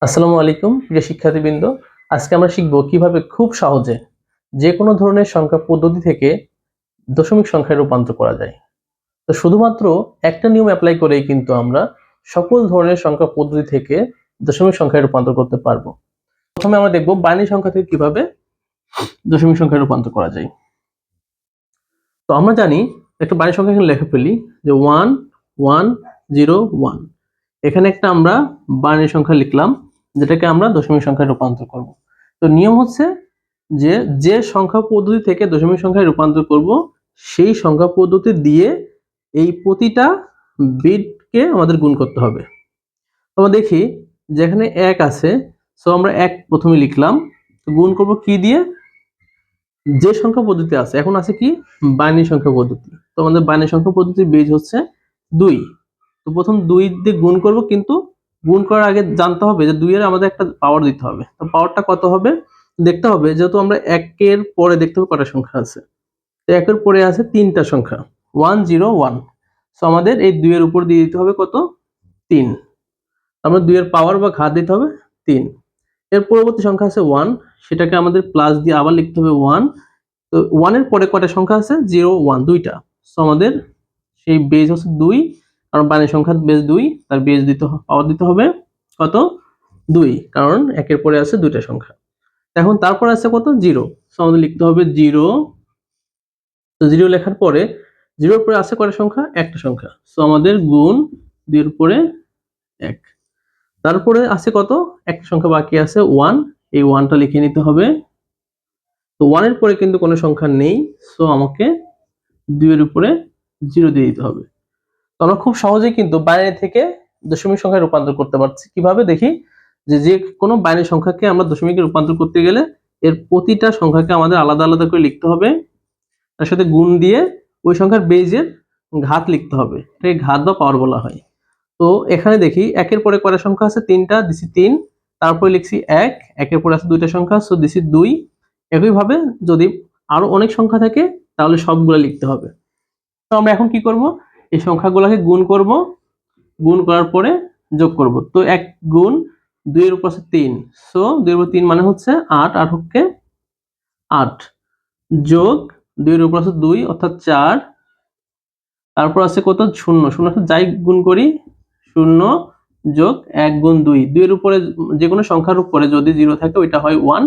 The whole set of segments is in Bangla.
আসসালামু আলাইকুম প্রিয় শিক্ষার্থীবৃন্দ। আজকে আমরা শিখব কিভাবে খুব সহজে যে কোনো ধরনের সংখ্যা পদ্ধতি থেকে দশমিক সংখ্যায় রূপান্তর করা যায়। তো শুধুমাত্র একটা নিয়ম অ্যাপ্লাই করেই কিন্তু আমরা সকল ধরনের সংখ্যা পদ্ধতি থেকে দশমিক সংখ্যায় রূপান্তর করতে পারবো। প্রথমে আমরা দেখব বাইনারি সংখ্যা থেকে কিভাবে দশমিক সংখ্যায় রূপান্তর করা যায়। তো আমরা জানি একটা বাইনারি সংখ্যা এখানে লিখে ফেলি যে 1 1 0 1। এখানে একটা আমরা বাইনারি সংখ্যা লিখলাম যেটাকে আমরা দশমিক সংখ্যায় রূপান্তর করব। তো নিয়ম হচ্ছে যে সংখ্যা পদ্ধতি থেকে দশমিক সংখ্যায় রূপান্তর করব সেই সংখ্যা পদ্ধতি দিয়ে এই প্রতিটা বিটকে আমাদের গুণ করতে হবে। আমরা দেখি যেখানে 1 আছে, সো আমরা 1 প্রথমে লিখলাম। গুণ করব কি দিয়ে? যে সংখ্যা পদ্ধতি আছে, এখন আছে কি বাইনারি সংখ্যা পদ্ধতি। তো আমাদের বাইনারি সংখ্যা পদ্ধতির বেজ হচ্ছে 2। তো প্রথম 2 দিয়ে গুণ করব, কিন্তু গুণ করার আগে জানতে হবে যে 2 এর আমাদের একটা পাওয়ার দিতে হবে। তো পাওয়ারটা কত হবে দেখতে হবে, যেহেতু আমরা 1 এর পরে দেখতে হবে কয়টা সংখ্যা আছে। তো 1 এর পরে আছে 3টা সংখ্যা 1 0 1। সো আমাদের এই 2 এর উপর দিয়ে দিতে হবে কত 3। আমরা 2 এর পাওয়ার বা ঘাত দিতে হবে 3। এর পরবর্তী সংখ্যা আছে 1, সেটাকে আমাদের প্লাস দিয়ে আবার লিখতে হবে 1। তো 1 এর পরে কয়টা সংখ্যা আছে 0 1 দুইটা। সো আমাদের সেই বেজ হচ্ছে 2, কারণ বাইনারি সংখ্যার বেজ 2, তার বেজ দিতে পাওয়ার দিতে হবে কত 2, কারণ 1 এর পরে আছে দুইটা সংখ্যা। এখন তারপর আছে কত 0। সো আমাদের লিখতে হবে 0। তো 0 লেখার পরে 0 এর পরে আছে কয়টা সংখ্যা একটা সংখ্যা। সো আমাদের গুণ 2 এর পরে 1। তারপরে আছে কত একটা সংখ্যা বাকি আছে 1, এই 1টা লিখে নিতে হবে। তো 1 এর পরে কিন্তু কোনো সংখ্যা নেই, সো আমাকে 2 এর উপরে 0 দিয়ে দিতে হবে। তো আমরা খুব সহজেই কিন্তু বাইনারি থেকে দশমিক সংখ্যায় রূপান্তর করতে পারছি। কিভাবে দেখি, যে কোনো বাইনারি সংখ্যাকে আমরা দশমিকে রূপান্তর করতে গেলে এর প্রতিটা সংখ্যাকে আমাদের আলাদা আলাদা করে লিখতে হবে, তার সাথে গুণ দিয়ে ওই সংখ্যার বেজের ঘাত লিখতে হবে। এটাকে ঘাত বা পাওয়ার বলা হয়। তো এখানে দেখি 1 এর পরে কয়টা সংখ্যা আছে 3টা, দিছি 3। তারপরে লিখছি 1, 1 এর পরে আছে দুইটা সংখ্যা, সো দিছি 2। একইভাবে যদি আরো অনেক সংখ্যা থাকে তাহলে সবগুলো লিখতে হবে। তো আমরা এখন কি করব, এই সংখ্যাগুলোকে গুণ করব, গুণ করার পরে যোগ করব। তো 1 গুণ 2 এর উপর আছে 3, সো 2 এর উপর 3 মানে হচ্ছে 8, 8 হচ্ছে 8 যোগ 2 এর উপর আছে 2 অর্থাৎ 4। তারপর আছে কত 0, 0 আছে যাই গুণ করি 0 যোগ 1 গুণ 2, 2 এর উপরে যে কোনো সংখ্যার উপরে যদি 0 থাকে ওইটা হয় 1।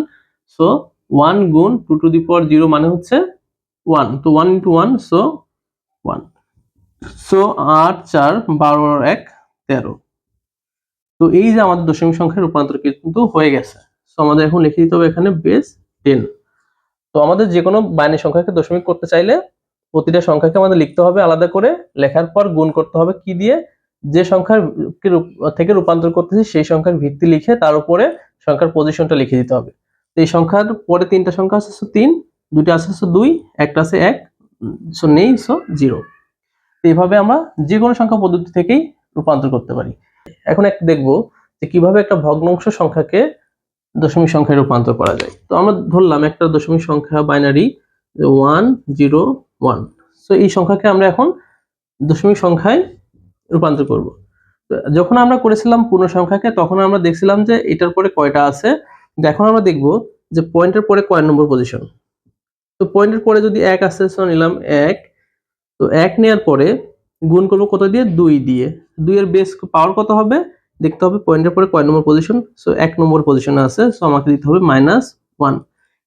সো 1 গুণ 2 টু দি পাওয়ার 0 মানে হচ্ছে 1। তো 1 into 1 সো 1। সো 8 4 12 আর 1 13। তো এই যে আমাদের দশমিক সংখ্যার রূপান্তর কিন্তু হয়ে গেছে। সো আমাদের এখন লিখে দিতে হবে এখানে বেস 10। তো আমাদের যে কোনো বাইনারি সংখ্যাকে দশমিক করতে চাইলে প্রতিটা সংখ্যাকে আমাদের লিখতে হবে আলাদা করে, লেখার পর গুণ করতে হবে কি দিয়ে, যে সংখ্যার থেকে রূপান্তর করতেছি সেই সংখ্যার ভিত্তি লিখে তার উপরে সংখ্যার পজিশনটা লিখে দিতে হবে। তো এই সংখ্যার পরে 3টা সংখ্যা আছে, সো 3, দুইটা আছে সো 2, একটা আছে 1, সো নেই, সো 0। এইভাবে আমরা যে কোনো সংখ্যা পদ্ধতি থেকেই রূপান্তর করতে পারি। এখন একটা দেখবো যে কিভাবে একটা ভগ্নাংশ সংখ্যাকে দশমিক সংখ্যায় রূপান্তর করা যায়। তো আমরা ধরলাম একটা দশমিক সংখ্যা বাইনারি 1 0 1। সো এই সংখ্যাকে আমরা এখন দশমিক সংখ্যায় রূপান্তর করব। তো যখন আমরা করেছিলাম পূর্ণ সংখ্যাকে তখন আমরা দেখছিলাম যে এটার পরে কয়টা আছে, কিন্তু এখন আমরা দেখব যে পয়েন্টের পরে কয় নম্বর পজিশন। তো পয়েন্টের পরে যদি 1 আছে, সো নিলাম 1। তো 1 নেওয়ার পরে গুণ করব কত দিয়ে 2 দিয়ে। 2 এর বেস পাওয়ার কত হবে দেখতে হবে, পয়েন্টের পরে কয় নম্বর পজিশন। সো 1 নম্বর পজিশনে আছে, সো আমাকে দিতে হবে -1,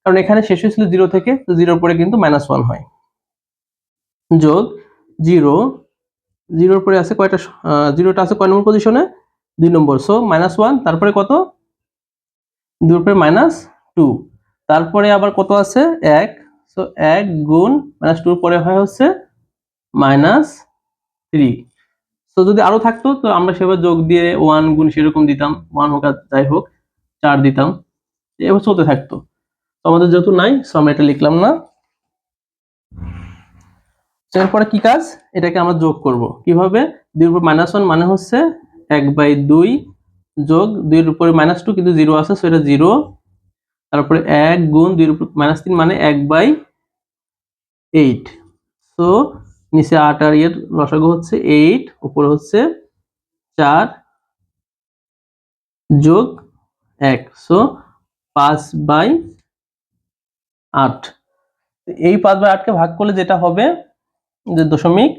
কারণ এখানে শেষ হয়েছিল 0 থেকে, তো 0 এর পরে কিন্তু -1 হয়। যোগ 0, 0 এর পরে আছে কয়টা 0টা আছে কয় নম্বর পজিশনে 2 নম্বর, সো -1। তারপরে কত 2 এর পরে -2, তারপরে আবার কত আছে 1, সো 1 গুণ -2 এর পরে হয় হচ্ছে -3। তো যদি আরো থাকতো তো আমরা সেভাবে যোগ দিয়ে 1 গুণ সেরকম দিতাম, 1 হোক আর যাই হোক 4 দিতাম, এভাবে চলতে থাকতো। তো আমাদের যেহেতু নাই, সো আমরা এটা লিখলাম না। এরপরে কি কাজ, এটাকে আমরা যোগ করব কিভাবে, 2 এর উপর -1 মানে হচ্ছে 1/2 যোগ 2 এর উপরে -2 কিন্তু 0 আছে, সো এটা 0। তারপরে 1 গুণ 2 এর উপর -3 মানে 1/8। সো নিচে 8 আর এর লসাগু হচ্ছে 8, উপরে হচ্ছে 4 যোগ 1, সো 5/8। এই 5/8কে ভাগ করলে যেটা হবে যে দশমিক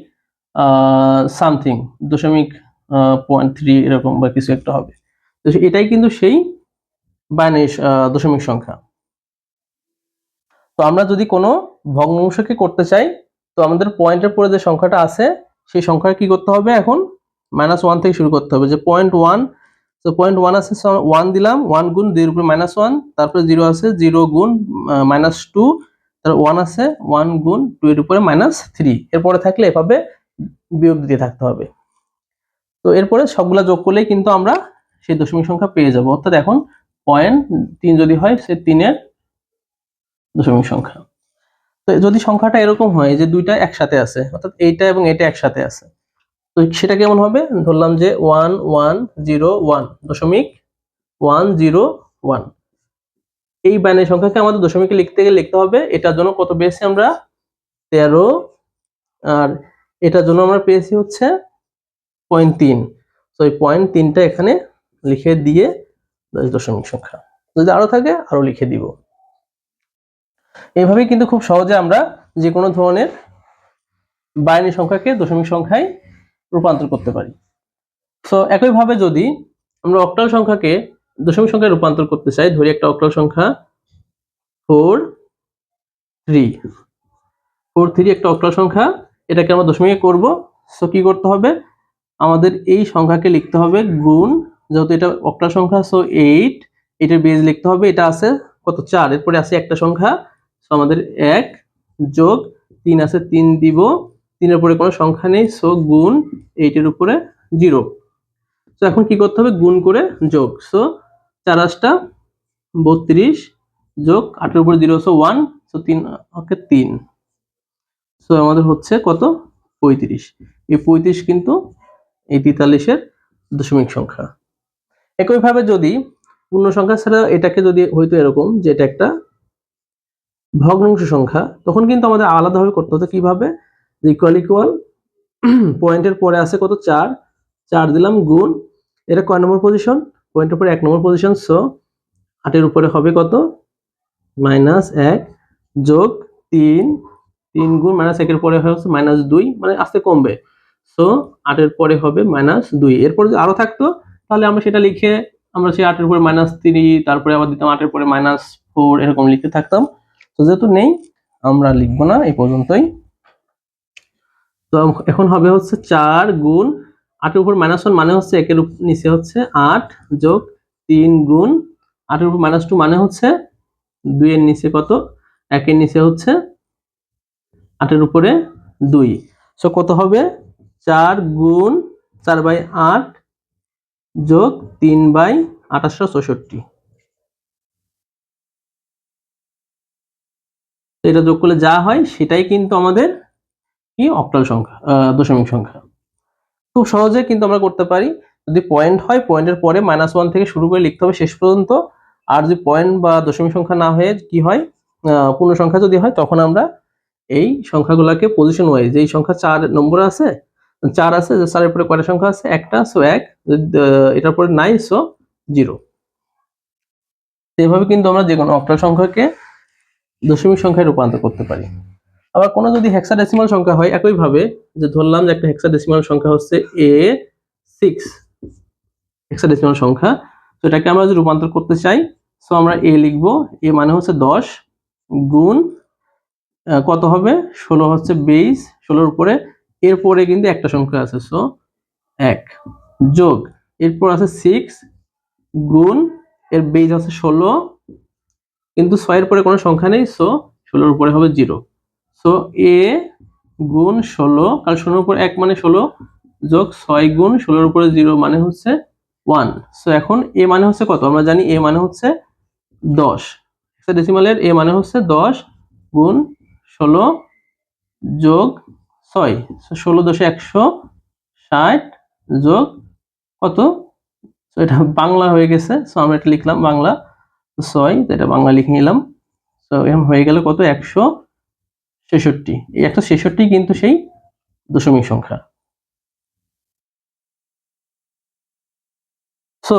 সামথিং, দশমিক 0.3 এরকম বা কিছু একটা হবে। তো এটাই কিন্তু সেই বাইনারি দশমিক সংখ্যা। তো আমরা যদি কোনো ভগ্নাংশকে করতে চাই, তো আমাদের পয়েন্টের পরে যে সংখ্যাটা আছে সেই সংখ্যাটা কি করতে হবে, এখন -1 থেকে শুরু করতে হবে। যে 0.1, তো 0.1 আছে, 1 দিলাম, 1 গুণ 2 এর উপরে -1, তারপরে 0 আছে, 0 গুণ -2, তারপর 1 আছে, 1 গুণ 2 এর উপরে -3, এরপরে থাকলে এভাবে বিয়োগ দিতে থাকতে হবে। তো এরপরে সবগুলা যোগ করলেই কিন্তু আমরা সেই দশমিক সংখ্যা পেয়ে যাব। অর্থাৎ এখন 0.3 যদি হয়, সে 3 এর দশমিক সংখ্যা। তো যদি সংখ্যাটা এরকম হয় যে দুইটা একসাথে আছে, অর্থাৎ এইটা এবং এটা একসাথে আছে, তো সেটা কেমন হবে? ধরলাম যে 1101 দশমিক 101, এই বাইনারি সংখ্যাকে আমাদের দশমিকে লিখতে গেলে লিখতে হবে, এটার জন্য কত পেয়েছি আমরা? 13, আর এটার জন্য আমরা পেয়েছি হচ্ছে 0.3। তো এই 0.3টা এখানে লিখে দিয়ে দশমিক সংখ্যা, যদি আরো থাকে আরো লিখে দিব। এইভাবেই কিন্তু খুব সহজে আমরা যে কোনো ধরনের বাইনারি সংখ্যাকে দশমিক সংখ্যায় রূপান্তর করতে পারি। সো একইভাবে যদি আমরা অক্টাল সংখ্যাকে দশমিক সংখ্যায় রূপান্তর করতে চাই, ধরি একটা অক্টাল সংখ্যা 43 একটা অক্টাল সংখ্যা, এটাকে আমরা দশমিকে করব। সো কি করতে হবে, আমাদের এই সংখ্যাকে লিখতে হবে গুণ, যেহেতু এটা অক্টাল সংখ্যা, সো 8, এটার বেজ লিখতে হবে, এটা আছে কত 4, এরপরে আছে একটা সংখ্যা, সো আমাদের 1 যোগ 3 আছে, 3 দিব, 3 এর পরে কোনো সংখ্যা নেই, সো গুণ 8 এর উপরে 0। তো এখন কি করতে হবে, গুণ করে যোগ, সো 4 8টা 32 যোগ 8 এর উপরে 0, সো 1, সো 3 ওকে 3, সো আমাদের হচ্ছে কত 35। এই 35 কিন্তু এই 43 এর দশমিক সংখ্যা। একইভাবে যদি পূর্ণ সংখ্যা ছাড়া এটাকে যদি হইতো এরকম যে এটা একটা ভগ্নাংশ সংখ্যা, তখন কিন্তু আমাদের আলাদাভাবে করতে হতো। কিভাবে, ইকুয়াল ইকুয়াল পয়েন্টের পরে আছে কত 4, 4 দিলাম, গুণ, এটা কয় নম্বর পজিশন, পয়েন্টের পরে 1 নম্বর পজিশন, সো 8 এর উপরে হবে কত -1 যোগ 3, 3 গুণ -1 এর পরে হচ্ছে -2, মানে আস্তে কমবে, সো 8 এর পরে হবে -2। এরপর যদি আরো থাকতো তাহলে আমরা সেটা লিখে আমরা সেই 8 এর উপরে -3, তারপরে আবার দিতাম 8 এর পরে -4, এরকম লিখতে থাকতাম। তো যেহেতু নেই আমরা লিখবো না, এই পর্যন্তই। তো এখন হবে হচ্ছে 4 গুণ 8 এর উপর -1 মানে হচ্ছে 1 এর নিচে হচ্ছে 8, যোগ 3 গুণ 8 এর উপর -2 মানে হচ্ছে 2 এর নিচে কত, 1 এর নিচে হচ্ছে 8 এর উপরে 2, সো কত হবে 4 গুণ 4/8 যোগ 3/2864। এটা যোগ করলে যা হয় সেটাই কিন্তু আমাদের কি অক্টাল সংখ্যা, দশমিক সংখ্যা। খুব সহজে কিন্তু আমরা করতে পারি। যদি পয়েন্ট হয়, পয়েন্টের পরে -1 থেকে শুরু করে লিখতে হবে শেষ পর্যন্ত। আর যদি পয়েন্ট বা দশমিক সংখ্যা না হয়ে কি হয়, পূর্ণ সংখ্যা যদি হয়, তখন আমরা এই সংখ্যাগুলোকে পজিশন ওয়াইজ, এই সংখ্যা 4 নম্বর আছে, 4 আছে, যে 4 এর পরে কয়টা সংখ্যা আছে, একটা, সো 1, এটার পরে নাই, সো 0। এভাবে কিন্তু আমরা যে কোনো অক্টাল সংখ্যাকে দশমিক সংখ্যায় রূপান্তর করতে পারি। আবার কোনো যদি হেক্সাডেসিমাল সংখ্যা হয়, একইভাবে যে ধরলাম যে একটা হেক্সাডেসিমাল সংখ্যা হচ্ছে A6 হেক্সাডেসিমাল সংখ্যা, তো এটাকে আমরা যদি রূপান্তর করতে চাই, সো আমরা A লিখবো, A মানে হচ্ছে 10, গুণ কত হবে 16 হচ্ছে বেস, 16 এর উপরে, এরপরে কিন্তু একটা সংখ্যা আছে, সো 1, যোগ এরপর আছে 6 গুণ এর বেস আছে 16, কিন্তু 6 এর পরে কোনো সংখ্যা নেই, সো 16 এর উপরে হবে 0, সো A গুণ 16, কারণ 16 এর উপর 1 মানে 16, যোগ 6 গুণ 16 এর উপরে 0 মানে হচ্ছে 1। সো এখন A মানে হচ্ছে কত, আমরা জানি A মানে হচ্ছে 10, হেক্সাডেসিমালের A মানে হচ্ছে 10 গুণ 16 যোগ 6, সো 16 10 160 যোগ কত, সো এটা বাংলা হয়ে গেছে, সো আমরা এটা লিখলাম বাংলা 6, এটা বাংলা লিখে নিলাম। সো এখন হয়ে গেল কত 166। এই 166 কিন্তু সেই দশমিক সংখ্যা। সো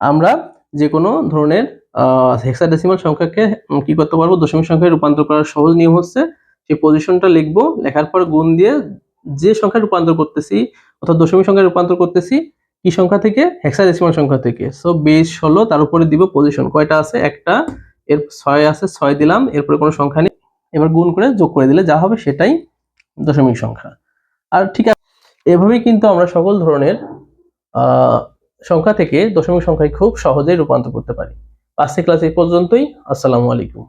আমরা যে কোনো ধরনের হেক্সাডেসিমাল সংখ্যাকে কি করতে পারবো, দশমিক সংখ্যায় রূপান্তর করার সহজ নিয়ম হচ্ছে সেই পজিশনটা লিখবো, লেখার পর গুণ দিয়ে যে সংখ্যায় রূপান্তর করতেছি অর্থাৎ দশমিক সংখ্যায় রূপান্তর করতেছি কি সংখ্যা থেকে, হেক্সাডেসিমাল সংখ্যা থেকে। সো বেস 16, তার উপরে দিব পজিশন কয়টা আছে, একটা, এর 6 আছে 6 দিলাম, এরপরে কোনো সংখ্যা নেই, এবার গুণ করে যোগ করে দিলে যা হবে সেটাই দশমিক সংখ্যা। আর ঠিক আছে, এভাবেই কিন্তু আমরা সকল ধরনের সংখ্যা থেকে দশমিক সংখ্যায় খুব সহজেই রূপান্তর করতে পারি। আজকের ক্লাস এই পর্যন্তই। আসসালামু আলাইকুম।